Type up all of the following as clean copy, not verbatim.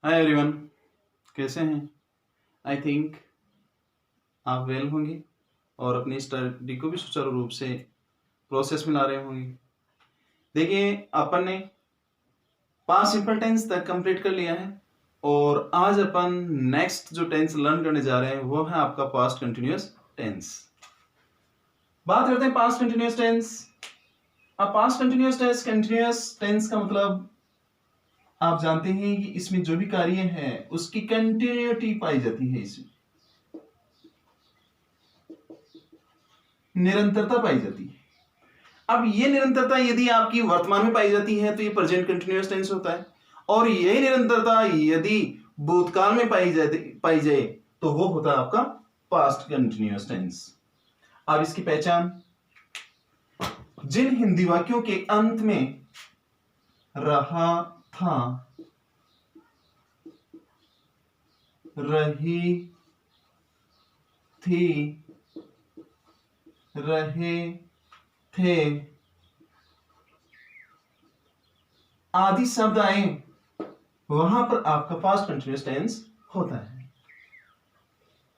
Hi everyone, कैसे हैं? I think आप वेल होंगे और अपनी स्टडी को भी सुचारू रूप से प्रोसेस में ला रहे होंगे। देखिए, अपन ने पास्ट सिंपल टेंस तक कंप्लीट कर लिया है और आज अपन नेक्स्ट जो टेंस लर्न करने जा रहे हैं वो है आपका पास्ट कंटिन्यूअस टेंस। बात करते हैं पास्ट कंटिन्यूअस टेंस। अब पास्ट कंटिन्यूअस टेंस का मतलब आप जानते हैं कि इसमें जो भी कार्य है उसकी कंटिन्यूटी पाई जाती है, इसमें निरंतरता पाई जाती है। अब ये निरंतरता यदि आपकी वर्तमान में पाई जाती है तो ये प्रेजेंट कंटिन्यूअस टेंस होता है, और यही निरंतरता यदि भूतकाल में पाई जाए तो वो होता है आपका पास्ट कंटिन्यूअस टेंस। अब इसकी पहचान, जिन हिंदी वाक्यों के अंत में रहा था, रही थी, रहे थे आदि शब्द आए वहां पर आपका पास्ट कंटिन्यूअस टेंस होता है।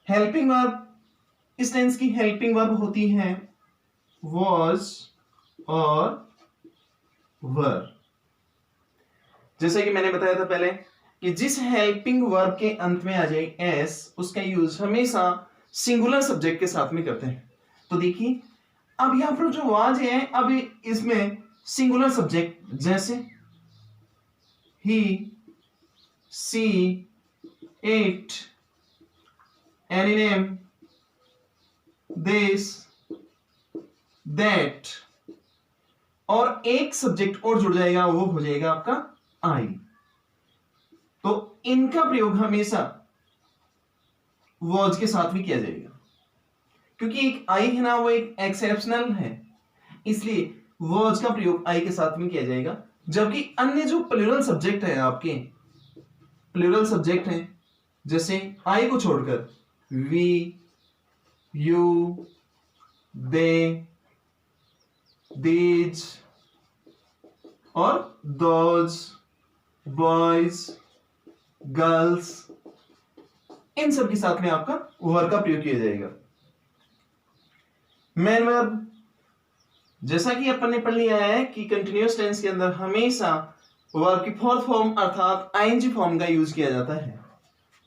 हेल्पिंग वर्ब, इस टेंस की हेल्पिंग वर्ब होती है was और were। जैसे कि मैंने बताया था पहले कि जिस हेल्पिंग वर्ब के अंत में आ जाए एस, उसका यूज हमेशा सिंगुलर सब्जेक्ट के साथ में करते हैं। तो देखिए, अब यहां पर जो वाज है, अब इसमें सिंगुलर सब्जेक्ट जैसे he, she, it, any name, this, that, और एक सब्जेक्ट और जुड़ जाएगा, वो हो जाएगा आपका आई। तो इनका प्रयोग हमेशा वर्ड्स के साथ भी किया जाएगा, क्योंकि एक आई है ना, वो एक एक्सेप्शनल है, इसलिए वर्ड्स का प्रयोग आई के साथ में किया जाएगा। जबकि अन्य जो प्लूरल सब्जेक्ट है, आपके प्लूरल सब्जेक्ट हैं, जैसे आई को छोड़कर वी, यू, दे, दीज और दोज, बॉयज, गर्ल्स, इन सब के साथ में आपका वर्ब का प्रयोग किया जाएगा। मेन वर्ब, जैसा कि अपन ने पढ़ लिया है कि कंटिन्यूअस टेंस के अंदर हमेशा वर्ब की फोर्थ फॉर्म अर्थात आईएनजी फॉर्म का यूज किया जाता है।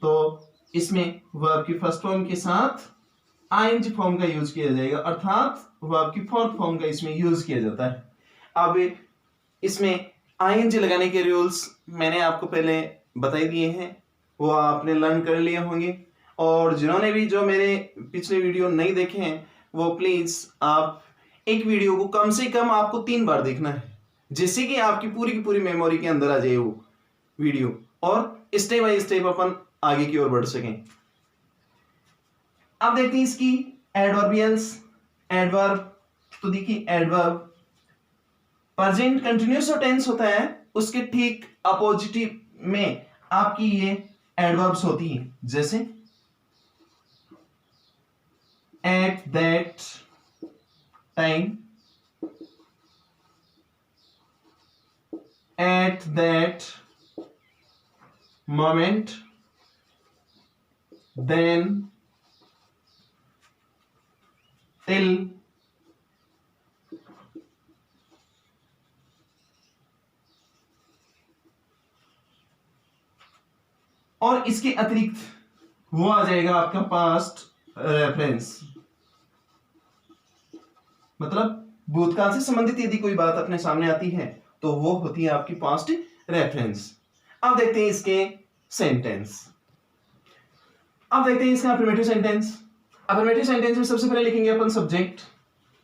तो इसमें वर्ब की फर्स्ट फॉर्म के साथ आईएनजी फॉर्म का यूज किया जाएगा, अर्थात वर्ब की फोर्थ फॉर्म का इसमें यूज किया जाता है। अब इसमें आईएनजी लगाने के रूल्स मैंने आपको पहले बता दिए हैं, वो आपने लर्न कर लिए होंगे, और जिन्होंने भी जो मेरे पिछले वीडियो नहीं देखे हैं वो प्लीज आप एक वीडियो को कम से कम आपको 3 बार देखना है, जिससे कि आपकी पूरी की पूरी मेमोरी के अंदर आ जाए वो वीडियो, और स्टेप बाय स्टेप अपन आगे की ओर बढ़ सकें। अब देखते हैं इसकी एडवर्बियल्स। एडवर्ब, तो देखिए एडवर्ब प्रेजेंट कंटिन्यूअस जो टेंस होता है उसके ठीक अपोजिटिव में आपकी ये एडवर्ब्स होती है, जैसे at that time, at that moment, then, till, और इसके अतिरिक्त वो आ जाएगा आपका पास्ट रेफरेंस, मतलब भूतकाल से संबंधित यदि कोई बात अपने सामने आती है तो वो होती है आपकी पास्ट रेफरेंस। अब देखते हैं इसके सेंटेंस। अब देखते हैं इसका अफर्मेटिव सेंटेंस। अफर्मेटिव सेंटेंस में सबसे पहले लिखेंगे अपन सब्जेक्ट,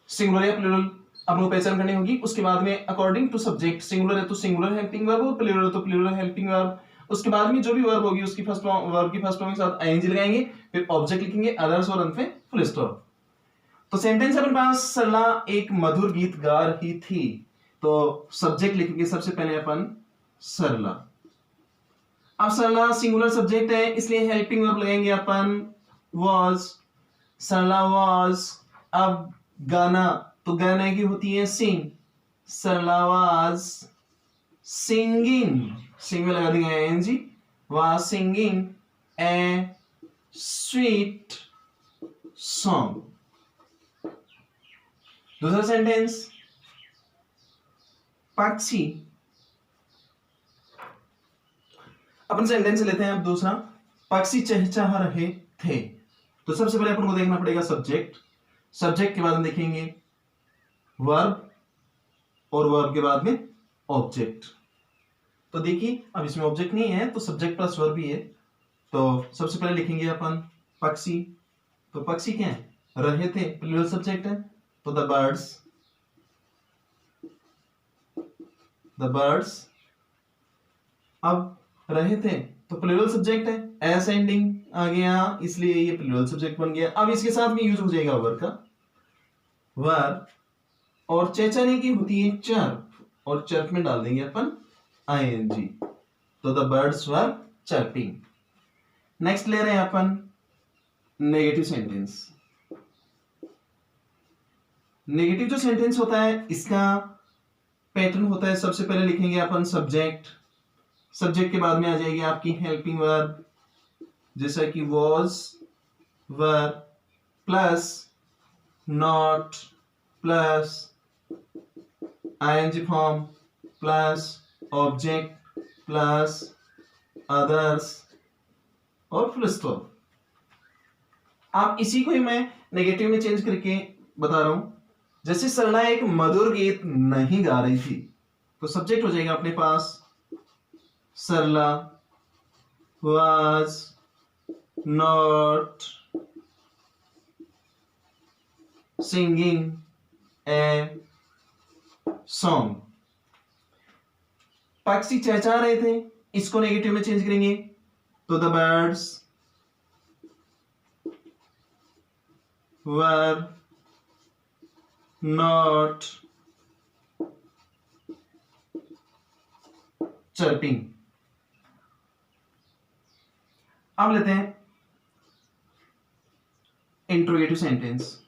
सिंगुलर या प्लूरल अपन को पहचान करनी होगी। उसके बाद में अकॉर्डिंग टू सब्जेक्ट, सिंगुलर है तो सिंगुलर हेल्पिंग वर्ब, और प्लूरल है तो प्लूरल हेल्पिंग वर्ब। उसके बाद में जो भी वर्ब होगी उसकी फर्स्ट वर्ब की फर्स्ट फॉर्म के साथ आईएनजी लगाएंगे, फिर ऑब्जेक्ट लिखेंगे, अदर्स, और अंत में फुल स्टॉप। तो सेंटेंस अपन पास, सरला एक मधुर गीत गा रही थी, तो सब्जेक्ट लिखेंगे सबसे पहले अपन सरला। अब सरला सिंगुलर सब्जेक्ट है, इसलिए हेल्पिंग वर्ब लगाएंगे अपन was, सरला was। अब गाना, तो गाने की होती है सिंग, सरला was singing, सिंग में लगा देंगे N, was singing a sweet song. दूसरा सेंटेंस, पक्षी, अपन सेंटेंस लेते हैं अब दूसरा, पक्षी चहचहा रहे थे। तो सबसे पहले अपन को देखना पड़ेगा सब्जेक्ट, सब्जेक्ट के बाद हम देखेंगे वर्ब और वर्ब के बाद में ऑब्जेक्ट। तो देखिए अब इसमें ऑब्जेक्ट नहीं है तो सब्जेक्ट प्लस वर्ब ही है। तो सबसे पहले लिखेंगे अपन पक्षी, तो पक्षी क्या है, रहे थे, प्लूरल सब्जेक्ट है, तो द बर्ड्स। अब रहे थे तो प्लूरल सब्जेक्ट है, एस एंडिंग आ गया इसलिए ये प्लूरल सब्जेक्ट बन गया। अब इसके साथ में यूज हो जाएगा वर्ब का, वर्ब, और चेचाने की होती है चर्प, और चर्प में डाल देंगे अपन आईएनजी, तो the birds were chirping. Next ले रहे हैं अपन नेगेटिव सेंटेंस। नेगेटिव जो सेंटेंस होता है इसका पैटर्न होता है, सबसे पहले लिखेंगे अपन सब्जेक्ट, सब्जेक्ट के बाद में आ जाएगी आपकी हेल्पिंग वर्ब, जैसा कि was, were plus not plus ing form plus object plus others और फुल स्टॉप। आप इसी को ही मैं नेगेटिव में चेंज करके बता रहा हूं। जैसे सरला एक मधुर गीत नहीं गा रही थी, तो सब्जेक्ट हो जाएगा अपने पास सरला was not singing a song। पक्षी चहचहा रहे थे, इसको नेगेटिव में चेंज करेंगे तो the birds were not chirping। अब लेते हैं इंट्रोगेटिव सेंटेंस।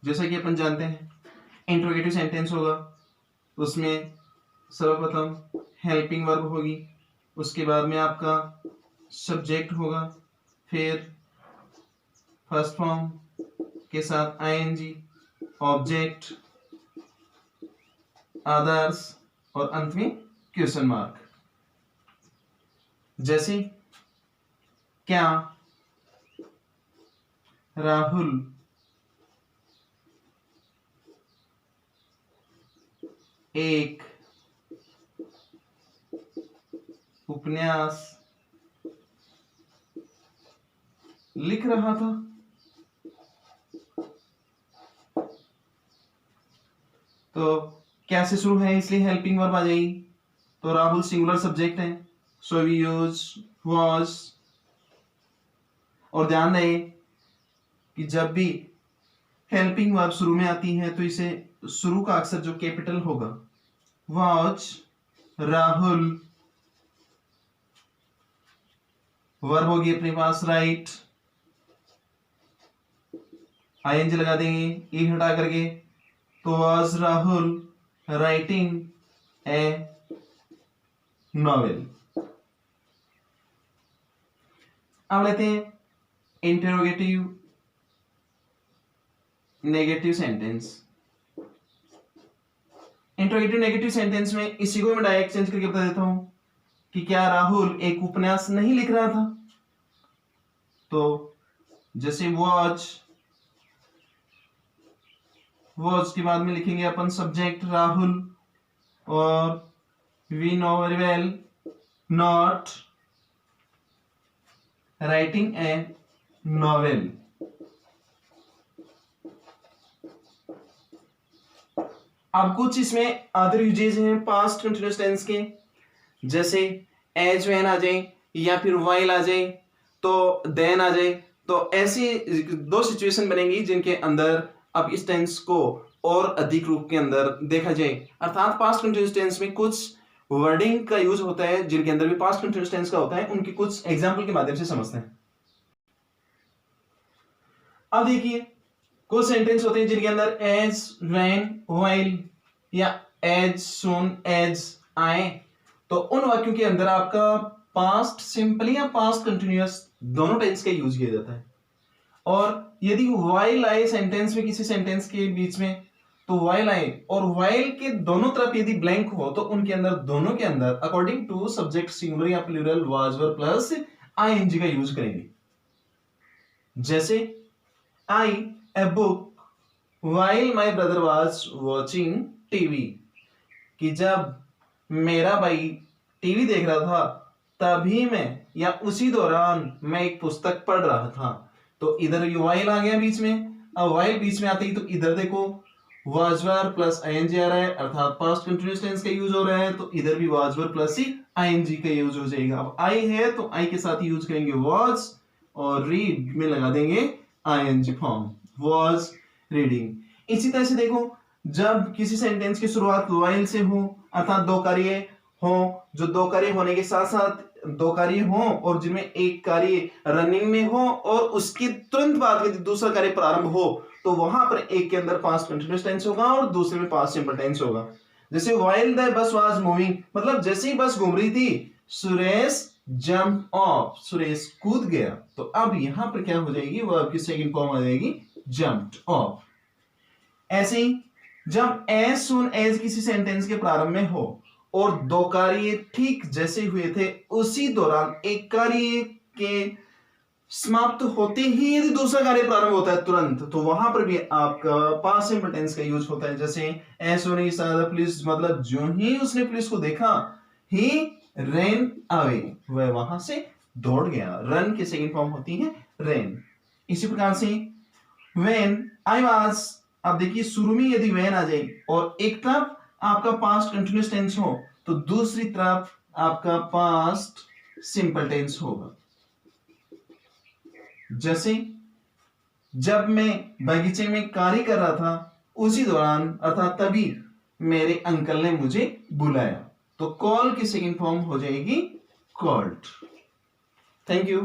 जैसा कि अपन जानते हैं इंट्रोगेटिव सेंटेंस होगा, उसमें सर्वप्रथम हेल्पिंग वर्ब होगी, उसके बाद में आपका सब्जेक्ट होगा, फिर फर्स्ट फॉर्म के साथ आईएनजी, ऑब्जेक्ट, अदर्स और अंत में क्वेश्चन मार्क। जैसे क्या राहुल एक उपन्यास लिख रहा था। तो क्या से शुरू है इसलिए हेल्पिंग वर्ब आ जाएगी, तो राहुल सिंगुलर सब्जेक्ट है, सो वी यूज वाज। और ध्यान रहे कि जब भी हेल्पिंग वर्ब शुरू में आती है तो इसे शुरू का अक्षर जो कैपिटल होगा, वाज, राहुल, वर्ब होगी अपने पास राइट, आईएनजी लगा देंगे ई हटा करके, तो was Rahul writing a novel. अब लेते हैं interrogative negative sentence. Interrogative negative sentence में इसी को मैं डायरेक्ट चेंज करके बता देता हूं कि क्या राहुल एक उपन्यास नहीं लिख रहा था। तो जैसे वॉच के बाद में लिखेंगे अपन सब्जेक्ट राहुल, और we know very well not writing a novel. अब कुछ इसमें अदर यूजेस हैं पास्ट कंटिन्यूअस टेंस के, जैसे एज व्हेन आ जाए या फिर व्हाइल आ जाए तो देन आ जाए। तो ऐसी दो सिचुएशन बनेंगी जिनके अंदर अब इस टेंस को और अधिक रूप के अंदर देखा जाए। अर्थात पास्ट कंटिन्यूअस टेंस में कुछ वर्डिंग का यूज होता है जिनके अंदर भी पास्ट कंटिन्यूअस टेंस का होता है, उनकी कुछ एग्जांपल के माध्यम से समझते हैं। अब देखिए कुछ सेंटेंस होते हैं जिनके अंदर एज, व्हेन, व्हाइल या एज, सून एज आए तो उन वाक्यों के अंदर आपका पास्ट सिंपल या पास्ट कंटिन्यूअस दोनों टेंस का यूज किया जाता है। और यदि वाइल आए सेंटेंस में, किसी सेंटेंस के बीच में, तो वाइल आए और वाइल के दोनों तरफ यदि ब्लैंक हो तो उनके अंदर, दोनों के अंदर अकॉर्डिंग टू सब्जेक्ट सिंगुलर या plural was were plus ING का यूज करेंगे। जैसे I a book while my brother was watching TV, कि जब मेरा भाई टीवी देख रहा था तभी मैं, या उसी दौरान मैं एक पुस्तक पढ़ रहा था। तो इधर वाइल आ गया बीच में। अब वाइल बीच में आते ही तो इधर देखो वाज वर प्लस आईएनजी आ रहा है, अर्थात पास्ट कंटिन्यूअस टेंस का यूज हो रहा है, तो इधर भी वाज वर प्लस ही आईएनजी का यूज हो जाएगा। अब आई है तो आई के साथ यूज करेंगे वाज, और रीड में लगा देंगे आईएनजी फॉर्म, वाज रीडिंग। इसी तरह से देखो, जब किसी सेंटेंस की शुरुआत वाइल से हो, अर्थात दो कार्य हो, जो दो कार्य होने के साथ साथ दो कार्य हो और जिनमें एक कार्य रनिंग में हो और उसके तुरंत बाद यदि दूसरा कार्य प्रारंभ हो, तो वहां पर एक के अंदर पास्ट कंटिन्यूअस टेंस होगा और दूसरे में पास्ट सिंपल टेंस होगा। जैसे while the bus was moving, मतलब जैसे ही बस घूम रही थी, सुरेश जंप ऑफ, सुरेश कूद गया। तो अब यहां पर क्या हो जाएगी, वो आपकी सेकंड फॉर्म आ जाएगी जंप्ड ऑफ। ऐसे ही जब एज सुन एज किसी सेंटेंस के प्रारंभ में हो और दो कार्य ठीक जैसे हुए थे उसी दौरान एक कार्य के समाप्त होते ही यदि दूसरा कार्य प्रारंभ होता है तुरंत, तो वहां पर भी आपका पास्ट सिंपल टेंस का यूज होता है। जैसे as soon he saw the police, मतलब जो ही उसने पुलिस को देखा, ही ran away, वह वहां से दौड़ गया। रन की सेकंड फॉर्म होती है ran। इसी प्रकार से when I was, अब देखिए शुरू में यदि when आ जाए और एक तरफ आपका पास्ट कंटिन्यूअस टेंस हो तो दूसरी तरफ आपका पास्ट सिंपल टेंस होगा। जैसे जब मैं बगीचे में कार्य कर रहा था उसी दौरान, अर्थात तभी मेरे अंकल ने मुझे बुलाया, तो कॉल की सेकंड फॉर्म हो जाएगी कॉल्ड। Thank you.